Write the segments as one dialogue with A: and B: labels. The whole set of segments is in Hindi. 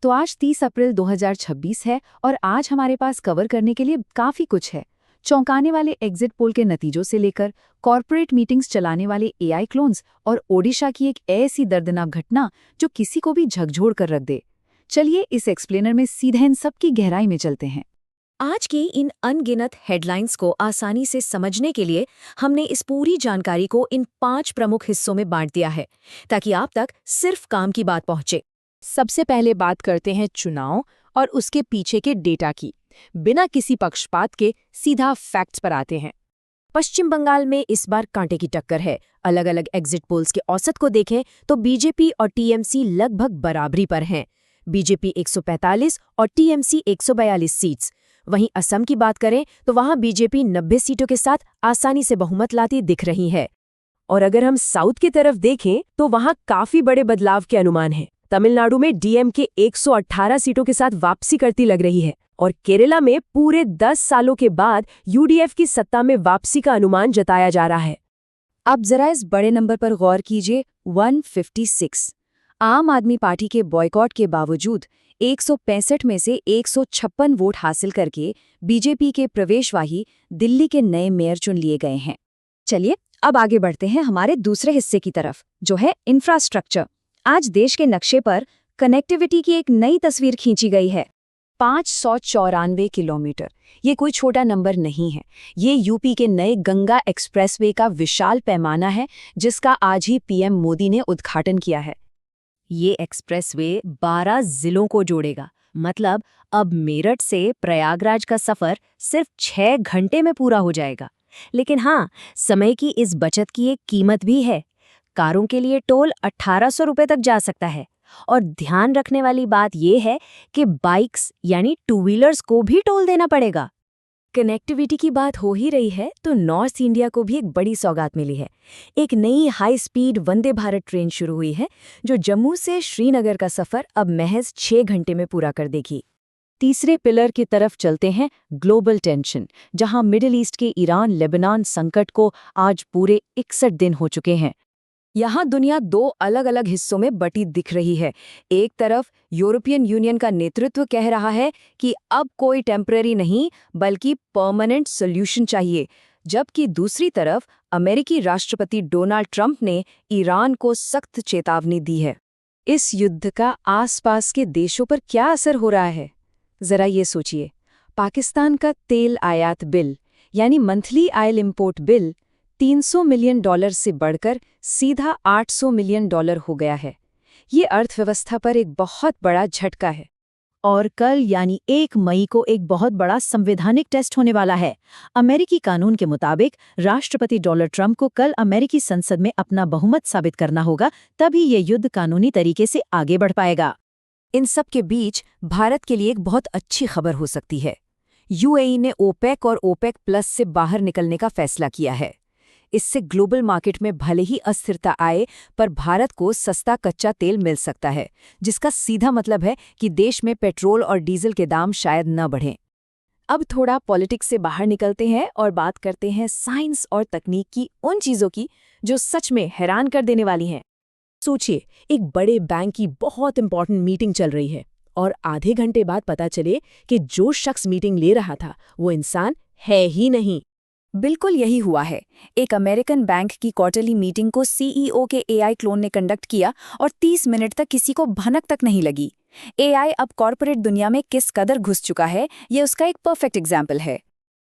A: तो आज 30 अप्रैल 2026 है और आज हमारे पास कवर करने के लिए काफ़ी कुछ है। चौंकाने वाले एग्जिट पोल के नतीजों से लेकर कॉर्पोरेट मीटिंग्स चलाने वाले एआई क्लोन्स और ओडिशा की एक ऐसी दर्दनाक घटना जो किसी को भी झकझोर कर रख दे। चलिए इस एक्सप्लेनर में सीधे इन सब की गहराई में चलते हैं।
B: आज की इन अनगिनत हेडलाइंस को आसानी से समझने के लिए हमने इस पूरी जानकारी को इन 5 प्रमुख हिस्सों में बांट दिया है, ताकि आप तक सिर्फ काम की बात पहुंचे।
C: सबसे पहले बात करते हैं चुनाव और उसके पीछे के डेटा की। बिना किसी पक्षपात के सीधा फैक्ट्स पर आते हैं।
B: पश्चिम बंगाल में इस बार कांटे की टक्कर है। अलग अलग एग्जिट पोल्स के औसत को देखें तो बीजेपी और टीएमसी लगभग बराबरी पर हैं। बीजेपी 145 और टीएमसी 142 सीट्स। वहीं असम की बात करें तो वहां बीजेपी 90 सीटों के साथ आसानी से बहुमत लाती दिख रही है।
C: और अगर हम साउथ की तरफ देखें तो वहां काफी बड़े बदलाव के अनुमान हैं। तमिलनाडु में डीएमके 118 सीटों के साथ वापसी करती लग रही है और केरला में पूरे 10 सालों के बाद यूडीएफ की सत्ता में वापसी का अनुमान जताया जा रहा है।
A: अब जरा इस बड़े नंबर पर गौर कीजिए, 156। आम आदमी पार्टी के बॉयकॉट के बावजूद 165 में से 156 वोट हासिल करके बीजेपी के प्रवेशवाही दिल्ली के नए मेयर चुन लिए गए हैं। चलिए अब आगे बढ़ते हैं हमारे दूसरे हिस्से की तरफ, जो है इंफ्रास्ट्रक्चर। आज देश के नक्शे पर कनेक्टिविटी की एक नई तस्वीर खींची गई है। 594 किलोमीटर, ये कोई छोटा नंबर नहीं है। ये यूपी के नए गंगा एक्सप्रेसवे का विशाल पैमाना है, जिसका आज ही पीएम मोदी ने उद्घाटन किया है।
B: ये एक्सप्रेसवे 12 जिलों को जोड़ेगा। मतलब अब मेरठ से प्रयागराज का सफर सिर्फ 6 घंटे में पूरा हो जाएगा। लेकिन हाँ, समय की इस बचत की एक कीमत भी है। कारों के लिए टोल 1800 रुपये तक जा सकता है। और ध्यान रखने वाली बात यह है कि बाइक्स यानी टू व्हीलर्स को भी टोल देना पड़ेगा। कनेक्टिविटी की बात हो ही रही है तो नॉर्थ इंडिया को भी एक बड़ी सौगात मिली है। एक नई high speed Vande Bharat train शुरू हुई है, जो जम्मू से श्रीनगर का सफर अब महज 6 घंटे में पूरा कर देगी।
A: तीसरे पिलर की तरफ चलते हैं, ग्लोबल टेंशन, जहां मिडिल ईस्ट के ईरान लेबनान संकट को आज पूरे 61 दिन हो चुके हैं। यहाँ दुनिया 2 अलग अलग हिस्सों में बटी दिख रही है। एक तरफ यूरोपियन यूनियन का नेतृत्व कह रहा है कि अब कोई टेम्परेरी नहीं बल्कि परमानेंट सॉल्यूशन चाहिए, जबकि दूसरी तरफ अमेरिकी राष्ट्रपति डोनाल्ड ट्रंप ने ईरान को सख्त चेतावनी दी है। इस युद्ध का आसपास के देशों पर क्या असर हो रहा है, जरा ये सोचिए। पाकिस्तान का तेल आयात बिल यानी monthly oil import bill $300 million से बढ़कर सीधा $800 मिलियन हो गया है। ये अर्थव्यवस्था पर एक बहुत बड़ा झटका है।
B: और कल यानी 1 मई को एक बहुत बड़ा संवैधानिक टेस्ट होने वाला है। अमेरिकी कानून के मुताबिक राष्ट्रपति डोनाल्ड ट्रंप को कल अमेरिकी संसद में अपना बहुमत साबित करना होगा, तभी ये युद्ध कानूनी तरीके से आगे बढ़ पाएगा।
A: इन सब के बीच भारत के लिए एक बहुत अच्छी खबर हो सकती है। यूएई ने ओपेक और ओपेक प्लस से बाहर निकलने का फैसला किया है। इससे ग्लोबल मार्केट में भले ही अस्थिरता आए, पर भारत को सस्ता कच्चा तेल मिल सकता है, जिसका सीधा मतलब है कि देश में पेट्रोल और डीजल के दाम शायद न बढ़ें। अब थोड़ा पॉलिटिक्स से बाहर निकलते हैं और बात करते हैं साइंस और तकनीक की, उन चीज़ों की जो सच में हैरान कर देने वाली हैं।
C: सोचिए, एक बड़े बैंक की बहुत इंपॉर्टेंट मीटिंग चल रही है और आधे घंटे बाद पता चले कि जो शख्स मीटिंग ले रहा था वो इंसान है ही नहीं।
A: बिल्कुल यही हुआ है। एक अमेरिकन बैंक की क्वार्टरली मीटिंग को सीईओ के एआई क्लोन ने कंडक्ट किया और 30 मिनट तक किसी को भनक तक नहीं लगी। एआई अब कॉर्पोरेट दुनिया में किस कदर घुस चुका है, ये उसका एक परफेक्ट एग्जाम्पल है।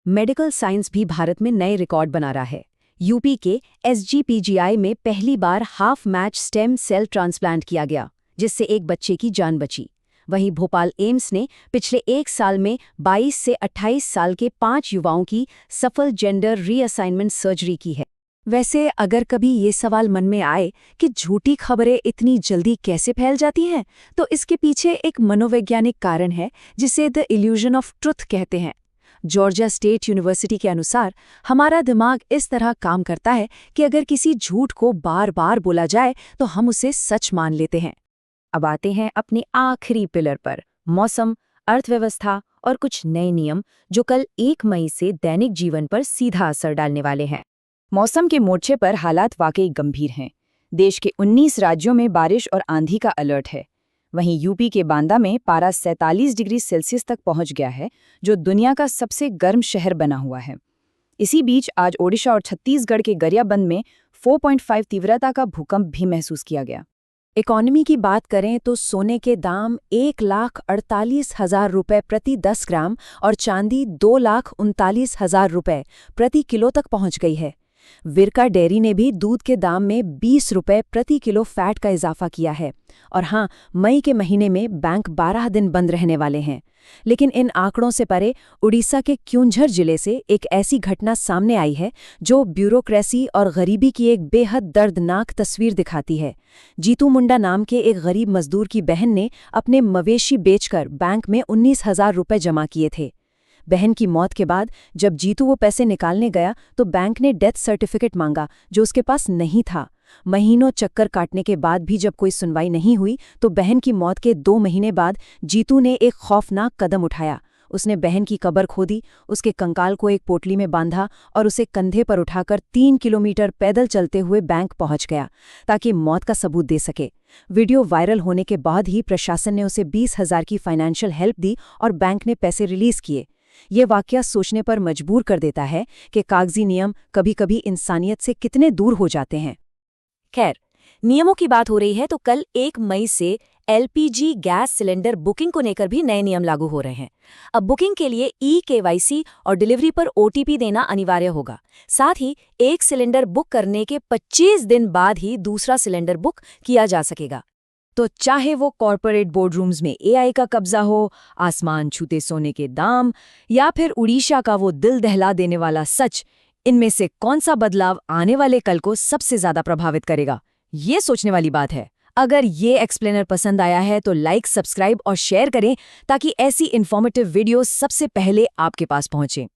A: मेडिकल साइंस भी भारत में नए रिकॉर्ड बना रहा है। यूपी के एसजीपीजीआई में पहली बार half match stem cell transplant किया गया, जिससे एक बच्चे की जान बची। वहीं भोपाल एम्स ने पिछले 1 साल में 22 से 28 साल के 5 युवाओं की सफल जेंडर रीअसाइनमेंट सर्जरी की है। वैसे अगर कभी ये सवाल मन में आए कि झूठी खबरें इतनी जल्दी कैसे फैल जाती हैं, तो इसके पीछे एक मनोवैज्ञानिक कारण है जिसे द इल्यूजन ऑफ ट्रुथ कहते हैं। जॉर्जिया स्टेट यूनिवर्सिटी के अनुसार हमारा दिमाग इस तरह काम करता है कि अगर किसी झूठ को बार बार बोला जाए तो हम उसे सच मान लेते हैं। अब आते हैं अपने आखिरी पिलर पर, मौसम, अर्थव्यवस्था और कुछ नए नियम जो कल 1 मई से दैनिक जीवन पर सीधा असर डालने वाले हैं। मौसम के मोर्चे पर हालात वाकई गंभीर हैं। देश के 19 राज्यों में बारिश और आंधी का अलर्ट है। वहीं यूपी के बांदा में पारा 47 डिग्री सेल्सियस तक पहुंच गया है, जो दुनिया का सबसे गर्म शहर बना हुआ है। इसी बीच आज ओडिशा और छत्तीसगढ़ के गरियाबंद में 4.5 तीव्रता का भूकंप भी महसूस किया गया।
C: इकोनॉमी की बात करें तो सोने के दाम 1,48,000 रुपये प्रति 10 ग्राम और चांदी 2,39,000 रुपये प्रति किलो तक पहुंच गई है। विरका डेयरी ने भी दूध के दाम में 20 रुपये प्रति किलो फैट का इजाफा किया है। और हाँ, मई के महीने में बैंक 12 दिन बंद रहने वाले हैं। लेकिन इन आंकड़ों से परे उड़ीसा के क्योंझर जिले से एक ऐसी घटना सामने आई है जो ब्यूरोक्रेसी और गरीबी की एक बेहद दर्दनाक तस्वीर दिखाती है। जीतू मुंडा नाम के एक गरीब मजदूर की बहन ने अपने मवेशी बेचकर बैंक में 19,000 रुपये जमा किए थे। बहन की मौत के बाद जब जीतू वो पैसे निकालने गया तो बैंक ने डेथ सर्टिफिकेट मांगा, जो उसके पास नहीं था। महीनों चक्कर काटने के बाद भी जब कोई सुनवाई नहीं हुई तो बहन की मौत के 2 महीने बाद जीतू ने एक खौफनाक कदम उठाया। उसने बहन की कब्र खोदी, उसके कंकाल को एक पोटली में बांधा और उसे कंधे पर उठाकर 3 किलोमीटर पैदल चलते हुए बैंक पहुंच गया ताकि मौत का सबूत दे सके। वीडियो वायरल होने के बाद ही प्रशासन ने उसे 20,000 की फाइनेंशियल हेल्प दी और बैंक ने पैसे रिलीज किए। ये वाकया सोचने पर मजबूर कर देता है कि कागजी नियम कभी-कभी इंसानियत से कितने दूर हो जाते हैं।
B: खैर, नियमों की बात हो रही है तो कल 1 मई से LPG गैस सिलेंडर बुकिंग को लेकर भी नए नियम लागू हो रहे हैं। अब बुकिंग के लिए eKYC और डिलीवरी पर OTP देना अनिवार्य होगा। साथ ही एक सिलेंडर बुक करने के 25 दिन बाद ही दूसरा सिलेंडर बुक किया जा सकेगा।
A: तो चाहे वो कॉरपोरेट बोर्डरूम्स में AI का कब्जा हो, आसमान छूते सोने के दाम, या फिर उड़ीसा का वो दिल दहला देने वाला सच, इनमें से कौन सा बदलाव आने वाले कल को सबसे ज्यादा प्रभावित करेगा, ये सोचने वाली बात है। अगर ये एक्सप्लेनर पसंद आया है तो लाइक, सब्सक्राइब और शेयर करें ताकि ऐसी इन्फॉर्मेटिव वीडियो सबसे पहले आपके पास पहुंचे।